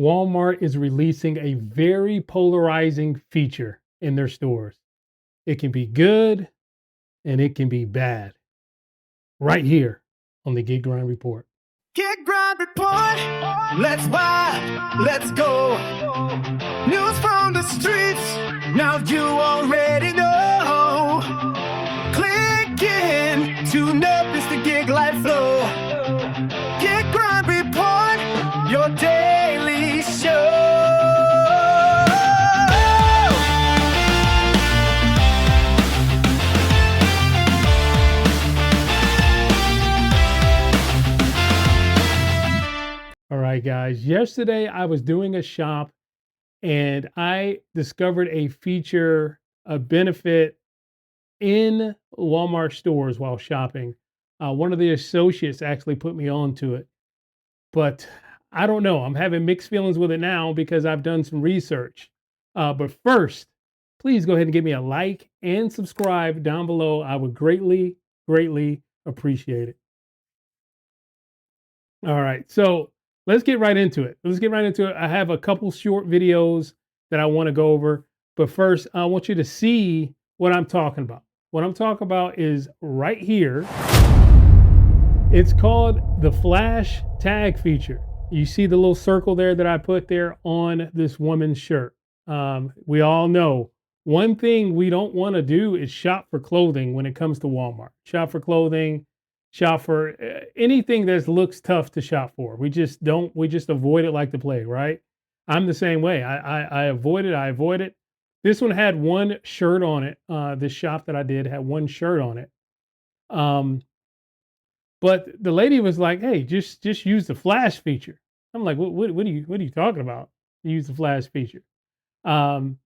Walmart is releasing a very polarizing feature in their stores. It can be good and it can be bad. Right here on the Gig Grind Report. Get Grind Report, let's ride, let's go. News from the streets, now you already know. Click in to notice the gig life flow. Get Grind Report, your daily show. All right, guys. Yesterday I was doing a shop and I discovered a feature, a benefit in Walmart stores while shopping. One of the associates actually put me on to it, but I don't know. I'm having mixed feelings with it now because I've done some research. But first, please go ahead and give me a like and subscribe down below. I would greatly, greatly appreciate it. All right, so let's get right into it. I have a couple short videos that I want to go over, but first, I want you to see what I'm talking about. What I'm talking about is right here. It's called the flash tag feature. You see the little circle there that I put there on this woman's shirt. We all know one thing we don't want to do is shop for clothing when it comes to Walmart. Shop for clothing, shop for anything that looks tough to shop for. We just avoid it like the plague, right? I'm the same way. I avoid it. This one had one shirt on it. This shop that I did had one shirt on it. But the lady was like, "Hey, just use the flash feature." I'm like, "What are you talking about? Use the flash feature." And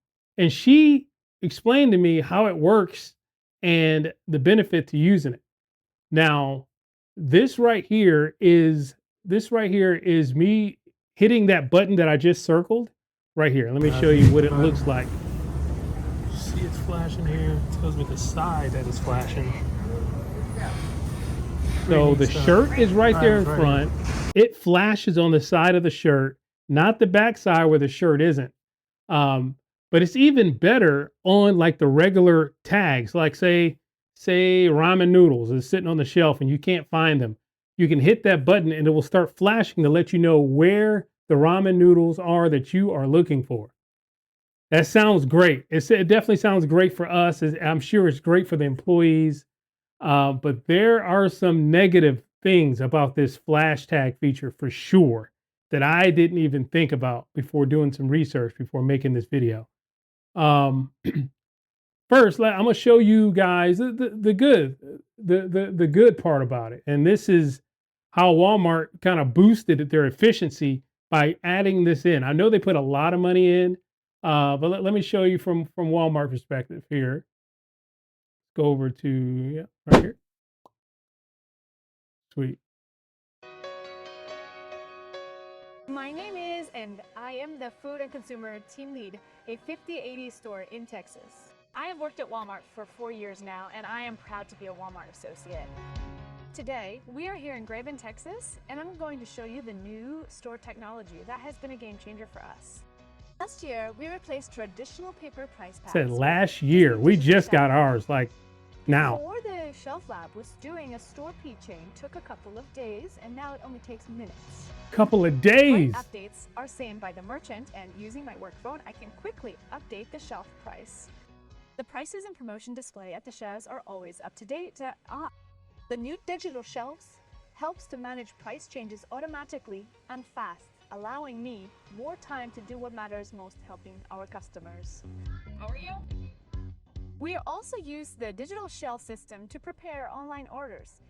she explained to me how it works and the benefit to using it. Now, this right here is me hitting that button that I just circled right here. Let me show you what it looks like. See, it's flashing here. It tells me the side that is flashing. So the shirt is right there in front. It flashes on the side of the shirt, not the back side where the shirt isn't. But it's even better on like the regular tags, like say ramen noodles is sitting on the shelf and you can't find them. You can hit that button and it will start flashing to let you know where the ramen noodles are that you are looking for. That sounds great. It definitely sounds great for us. I'm sure it's great for the employees. But there are some negative things about this flash tag feature for sure that I didn't even think about before doing some research before making this video. First, I'm gonna show you guys the good part about it, and this is how Walmart kind of boosted their efficiency by adding this in. I know they put a lot of money in, but let me show you from Walmart perspective here. Go over to right here. Sweet. My name is, and I am the Food and Consumer Team Lead, a 5080 store in Texas. I have worked at Walmart for 4 years now, and I am proud to be a Walmart associate. Today, we are here in Graven, Texas, and I'm going to show you the new store technology that has been a game changer for us. Last year, we replaced traditional paper price pads. Said last year. We just got ours, like now. Before, the shelf lab was doing a store P chain took a couple of days, and now it only takes minutes. Couple of days. My updates are seen by the merchant, and using my work phone, I can quickly update the shelf price. The prices and promotion display at the shelves are always up to date. The new digital shelves helps to manage price changes automatically and fast, allowing me more time to do what matters most, helping our customers. How are you? We also use the digital shelf system to prepare online orders.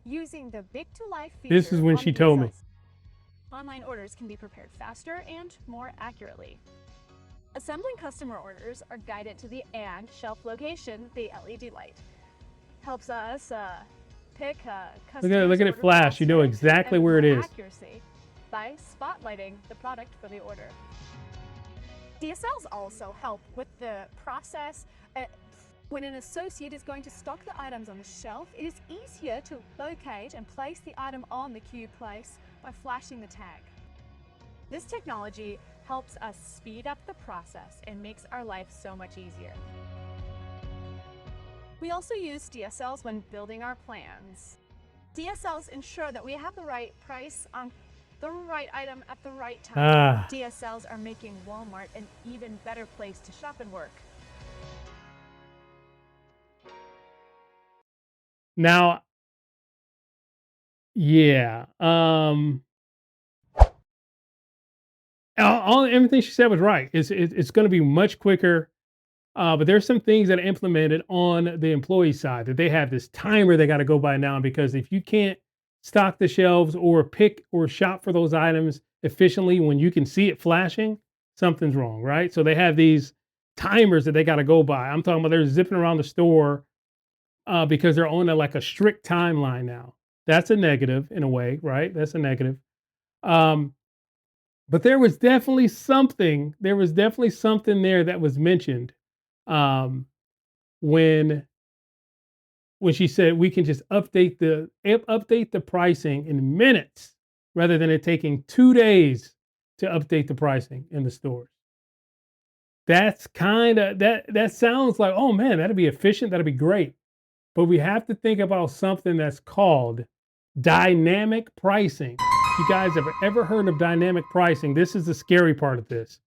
Using the Big to Life feature, This is when she told me. Online orders can be prepared faster and more accurately. Assembling customer orders are guided to the and shelf location. The LED light helps us pick Look at it flash. You know exactly where it is. Accuracy by spotlighting the product for the order. DSLs also help with the process. When an associate is going to stock the items on the shelf, it is easier to locate and place the item on the queue place by flashing the tag. This technology helps us speed up the process and makes our life so much easier. We also use DSLs when building our plans. DSLs ensure that we have the right price on the right item at the right time. DSLs are making Walmart an even better place to shop and work. Now, yeah, everything she said was right. It's going to be much quicker. But there's some things that are implemented on the employee side that they have this timer they got to go by now, because if you can't stock the shelves or pick or shop for those items efficiently when you can see it flashing, something's wrong, right? So they have these timers that they got to go by. I'm talking about they're zipping around the store because they're on like a strict timeline now. That's a negative in a way, right? That's a negative. Um, but there was definitely something. There was definitely something there that was mentioned um, when she said we can just update the pricing in minutes rather than it taking 2 days to update the pricing in the stores. That's kind of that sounds like, oh man, that'd be efficient, that'd be great. But we have to think about something that's called dynamic pricing. If you guys have ever heard of dynamic pricing, this is the scary part of this.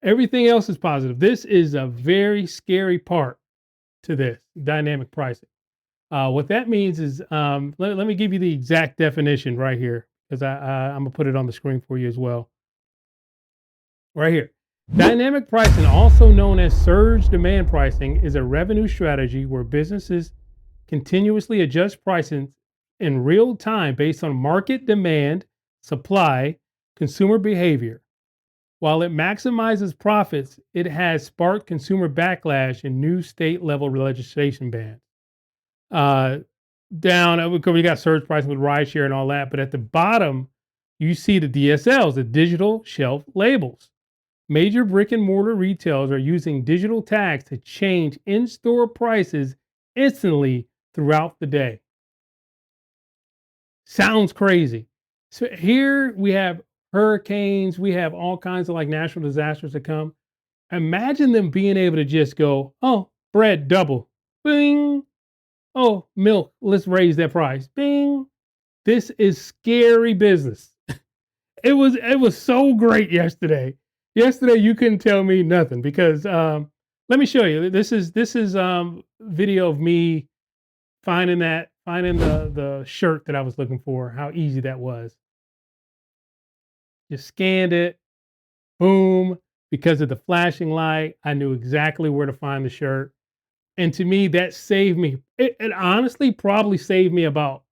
Everything else is positive. This is a very scary part to this dynamic pricing. What that means is, let me give you the exact definition right here, because I'm gonna put it on the screen for you as well. Right here. Dynamic pricing, also known as surge demand pricing, is a revenue strategy where businesses continuously adjust pricing in real time based on market demand, supply, consumer behavior. While it maximizes profits, it has sparked consumer backlash in new state level legislation bans. We got surge pricing with rideshare and all that, but at the bottom, you see the DSLs, the digital shelf labels. Major brick and mortar retailers are using digital tags to change in-store prices instantly throughout the day. Sounds crazy. So here we have hurricanes, we have all kinds of like natural disasters that come. Imagine them being able to just go, oh, bread double, bing. Oh, milk, let's raise that price, bing. This is scary business. It was so great yesterday. Yesterday you couldn't tell me nothing because let me show you. This is video of me finding the shirt that I was looking for. How easy that was. Just scanned it, boom. Because of the flashing light, I knew exactly where to find the shirt. And to me, that saved me. It honestly probably saved me about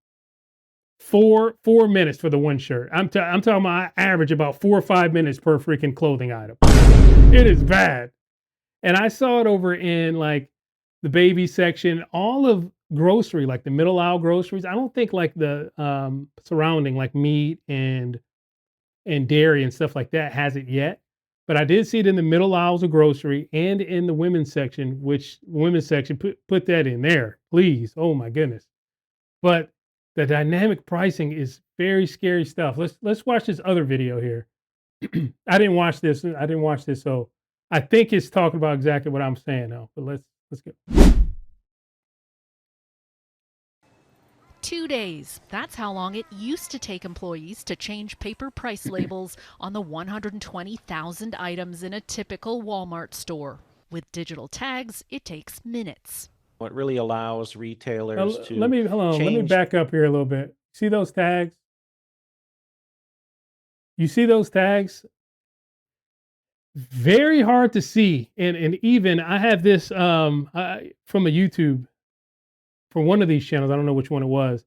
4 minutes for the one shirt. I'm talking about I average about 4 or 5 minutes per freaking clothing item. It is bad. And I saw it over in like the baby section, all of grocery, like the middle aisle groceries. I don't think like the surrounding like meat and dairy and stuff like that has it yet. But I did see it in the middle aisles of grocery and in the women's section, which women's section put that in there, please. Oh my goodness. But the dynamic pricing is very scary stuff. Let's watch this other video here. I didn't watch this. So I think it's talking about exactly what I'm saying now. But let's go. 2 days. That's how long it used to take employees to change paper price labels on the 120,000 items in a typical Walmart store. With digital tags, it takes minutes. It really allows retailers to Let me back up here a little bit. See those tags? You see those tags? Very hard to see. And even I have this from a YouTube from one of these channels. I don't know which one it was.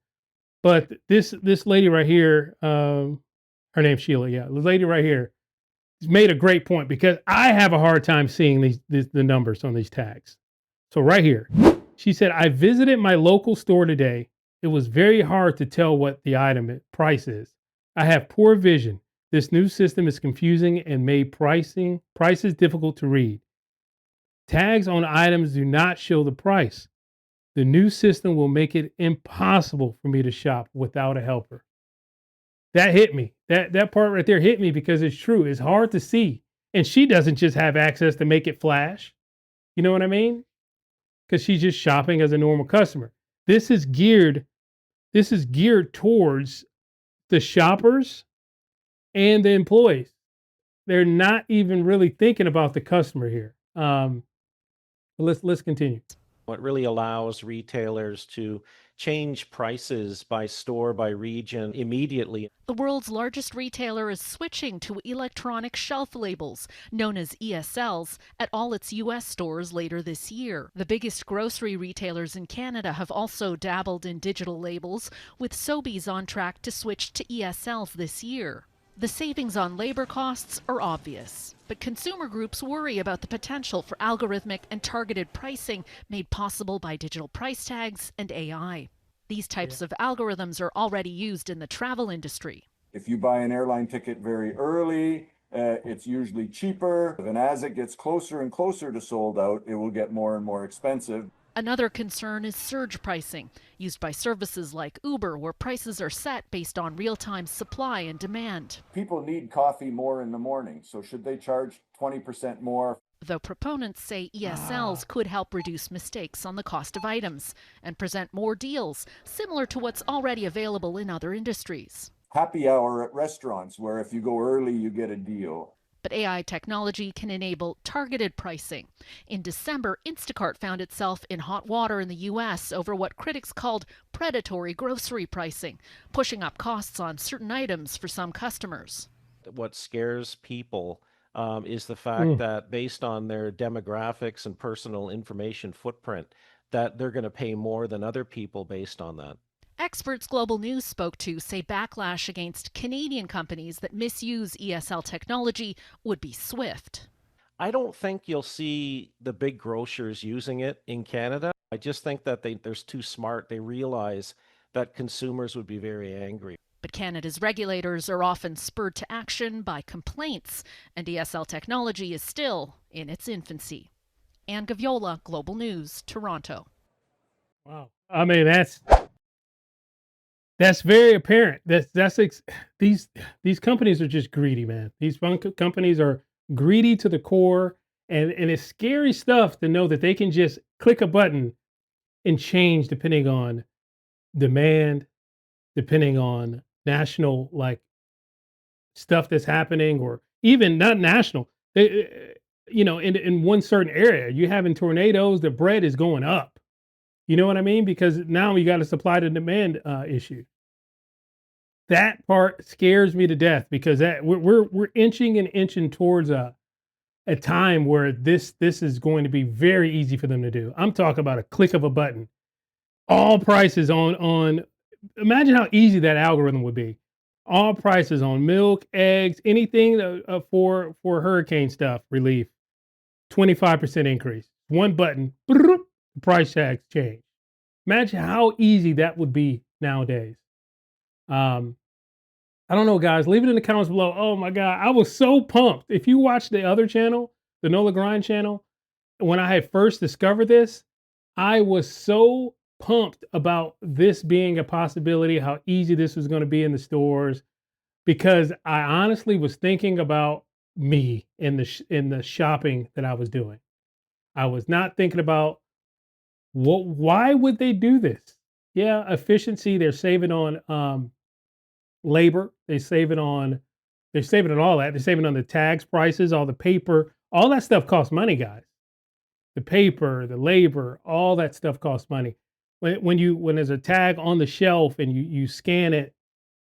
But this lady right here, her name's Sheila. Yeah, the lady right here made a great point because I have a hard time seeing the numbers on these tags. So right here, she said, I visited my local store today. It was very hard to tell what the item price is. I have poor vision. This new system is confusing and made prices difficult to read. Tags on items do not show the price. The new system will make it impossible for me to shop without a helper. That hit me. That part right there hit me because it's true. It's hard to see. And she doesn't just have access to make it flash. You know what I mean? Because she's just shopping as a normal customer. This is geared towards the shoppers and the employees. They're not even really thinking about the customer here. Let's continue. It really allows retailers to change prices by store, by region immediately. The world's largest retailer is switching to electronic shelf labels, known as ESLs, at all its U.S. stores later this year. The biggest grocery retailers in Canada have also dabbled in digital labels, with Sobeys on track to switch to ESLs this year. The savings on labor costs are obvious, but consumer groups worry about the potential for algorithmic and targeted pricing made possible by digital price tags and AI. These types of algorithms are already used in the travel industry. If you buy an airline ticket very early, it's usually cheaper. And as it gets closer and closer to sold out, it will get more and more expensive. Another concern is surge pricing, used by services like Uber, where prices are set based on real-time supply and demand. People need coffee more in the morning, so should they charge 20% more? Though proponents say ESLs could help reduce mistakes on the cost of items and present more deals, similar to what's already available in other industries. Happy hour at restaurants, where if you go early, you get a deal. But AI technology can enable targeted pricing. In December, Instacart found itself in hot water in the U.S. over what critics called predatory grocery pricing, pushing up costs on certain items for some customers. What scares people is the fact that based on their demographics and personal information footprint, that they're going to pay more than other people based on that. Experts Global News spoke to say backlash against Canadian companies that misuse ESL technology would be swift. I don't think you'll see the big grocers using it in Canada. I just think that they're too smart. They realize that consumers would be very angry. But Canada's regulators are often spurred to action by complaints, and ESL technology is still in its infancy. Anne Gaviola, Global News, Toronto. Wow. I mean, that's very apparent. These companies are just greedy, man. These companies are greedy to the core, and it's scary stuff to know that they can just click a button and change depending on demand, depending on national stuff that's happening, or even not national. In one certain area, you having tornadoes, the bread is going up. You know what I mean? Because now you got a supply to demand issue. That part scares me to death, because that we're inching and inching towards a time where this is going to be very easy for them to do. I'm talking about a click of a button. All prices on imagine how easy that algorithm would be. All prices on milk, eggs, anything for hurricane stuff relief. 25% increase. One button, price tags change. Imagine how easy that would be nowadays. I don't know, guys. Leave it in the comments below. Oh my God, I was so pumped. If you watch the other channel, the Nola Grind channel, when I had first discovered this, I was so pumped about this being a possibility, how easy this was going to be in the stores, because I honestly was thinking about me in the shopping that I was doing. I was not thinking about why would they do this? Yeah, efficiency. They're saving on labor. They're saving on all that. They're saving on the tags prices, all the paper, all that stuff costs money, guys. The paper, the labor, all that stuff costs money. When there's a tag on the shelf and you scan it,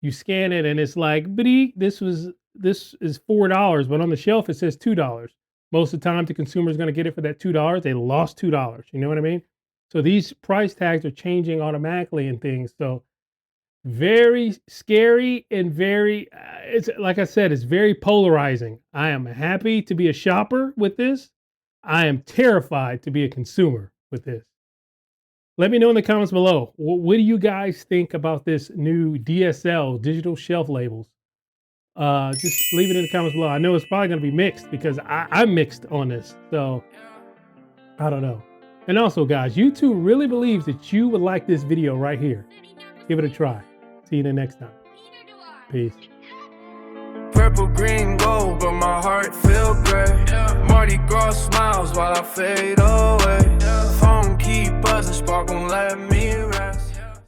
and it's like, this is $4, but on the shelf it says $2. Most of the time the consumer is going to get it for that $2. They lost $2. You know what I mean? So these price tags are changing automatically and things. So very scary and very, it's like I said, it's very polarizing. I am happy to be a shopper with this. I am terrified to be a consumer with this. Let me know in the comments below. What do you guys think about this new DSL, digital shelf labels? Just leave it in the comments below. I know it's probably going to be mixed, because I'm mixed on this. So I don't know. And also, guys, YouTube really believes that you would like this video right here. Give it a try. See you the next time. Neither do I. Peace. Purple, green, gold, but my heart feel gray. Mardi Gras smiles while I fade away. Phone keep buzzing, spark won't let me